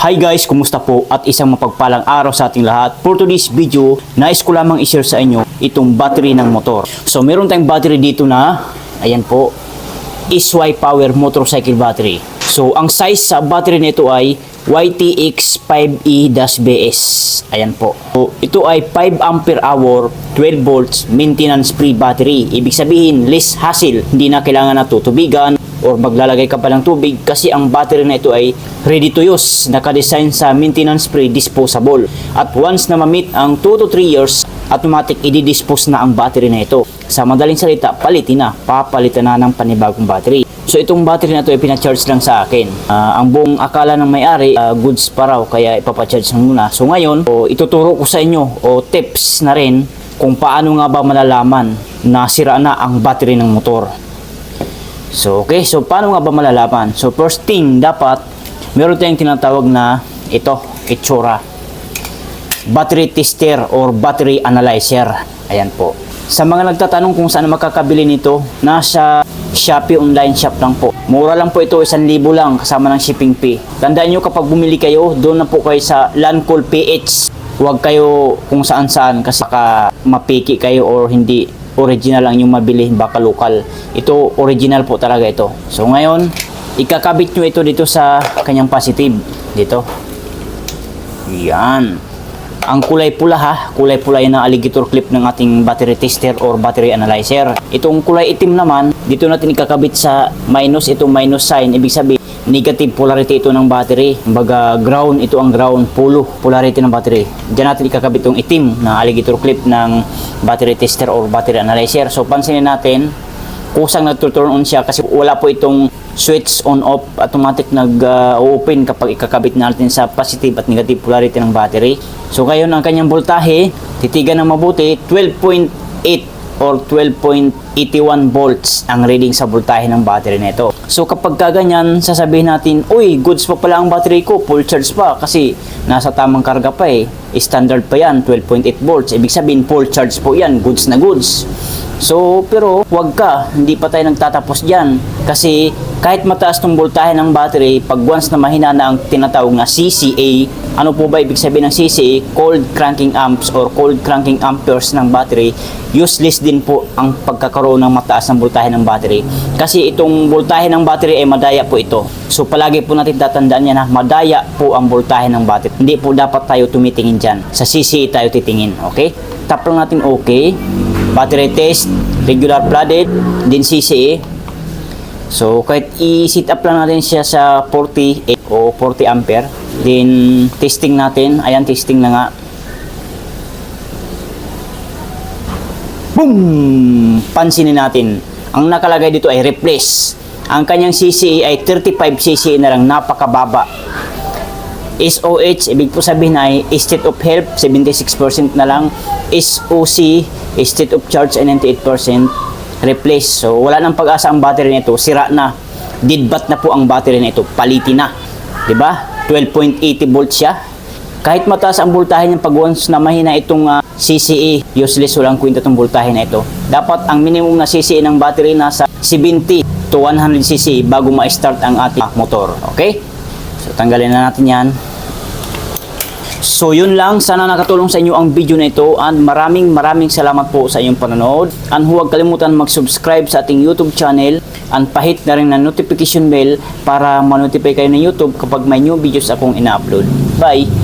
Hi guys, kumusta po at isang mapagpalang araw sa ating lahat. For today's video, nais ko lamang i-share sa inyo itong battery ng motor. So meron tayong battery dito na, ayan po, SY Power Motorcycle Battery. So ang size sa battery nito ay YTX5E-BS. Ayan po. So, ito ay 5 ampere hour, 12 volts, maintenance free battery. Ibig sabihin, less hassle. Hindi na kailangan na tutubigan or maglalagay ka pa ng tubig kasi ang battery na ito ay ready to use. Nakadesign sa maintenance free, disposable. At once na ma-meet ang 2 to 3 years, automatic i-dispose na ang battery na ito. Sa madaling salita, palitin na. Papalitan na ng panibagong battery. So itong battery na ito ay pinacharge lang sa akin. Ang buong akala ng may-ari, goods pa raw, kaya ipapacharge lang muna. So ngayon, ituturo ko sa inyo o tips na rin kung paano nga ba malalaman na sira na ang battery ng motor. So okay, so paano nga ba malalaman? So first thing, dapat meron tayong tinatawag na ito, itsura. Battery tester or battery analyzer. Ayan po. Sa mga nagtatanong kung saan makakabili nito, nasa Shopee online shop lang po. Mura lang po ito, 1,000 lang kasama ng shipping fee. Tandaan nyo kapag bumili kayo, doon na po kayo sa Lancol PH. Huwag kayo kung saan-saan kasi baka mapiki kayo or hindi original lang yung mabili, baka local. Ito, original po talaga ito. So ngayon, ikakabit nyo ito dito sa kanyang positive. Dito. Yan. Ang kulay pula kulay pula yan ang alligator clip ng ating battery tester or battery analyzer. Itong kulay itim naman, dito natin ikakabit sa minus, itong minus sign. Ibig sabihin, negative polarity ito ng battery. Kumbaga, ground, ito ang ground, polo, polarity ng battery. Diyan natin ikakabit itong itim na alligator clip ng battery tester or battery analyzer. So, pansinin natin, kusang nagtuturn on siya kasi wala po itong switch on off, automatic nag-open kapag ikakabit natin sa positive at negative polarity ng battery. So ngayon ang kanyang voltahe, titigan ng mabuti, 12.8 or 12.81 volts ang reading sa voltahe ng battery nito. So kapag kaganyan, sasabihin natin, uy, goods pa pala ang battery ko, full charge pa kasi nasa tamang karga pa eh. Standard pa yan, 12.8 volts. Ibig sabihin, full charge po yan, goods na goods. So, pero wag ka, hindi pa tayo nagtatapos dyan. Kasi kahit mataas tong voltahe ng battery, pag once na mahina na ang tinatawag na CCA, ano po ba ibig sabihin ng CCA? Cold cranking amps or cold cranking amperes ng battery, useless din po ang pagkakaroon ng mataas ng voltahe ng battery. Kasi itong voltahe ng battery ay madaya po ito. So, palagi po natin tatandaan yan na madaya po ang voltahe ng battery. Hindi po dapat tayo tumitingin dyan. Sa CCA tayo titingin, okay? Tap lang natin okay. Battery test, regular flooded, din CCA. So, kahit i-set up lang natin siya sa 40 o 40 ampere. Then, testing natin. Ayan, testing na nga. Boom! Pansinin natin. Ang nakalagay dito ay replace. Ang kanyang CCA ay 35 CCA na lang, napakababa. SOH, ibig po sabihin ay state of health, 76% na lang. SOC, state of charge ay 98%. Replace. So, wala nang pag-asa ang battery nito. Sira na. Deadbat na po ang battery nito. Palitin na. Diba? 12.80 volts siya. Kahit mataas ang voltahe niya, pag once na mahina itong CCA, useless, walang kwenta itong voltahe na ito. Dapat ang minimum na CCA ng battery nasa 70 to 100 CCA bago ma-start ang ating motor. Okay? So, tanggalin na natin yan. So, yun lang. Sana nakatulong sa inyo ang video na ito. And maraming salamat po sa inyong panonood. And huwag kalimutan mag-subscribe sa ating YouTube channel. And pahit na rin ng notification bell para ma-notify kayo ng YouTube kapag may new videos akong ina-upload. Bye!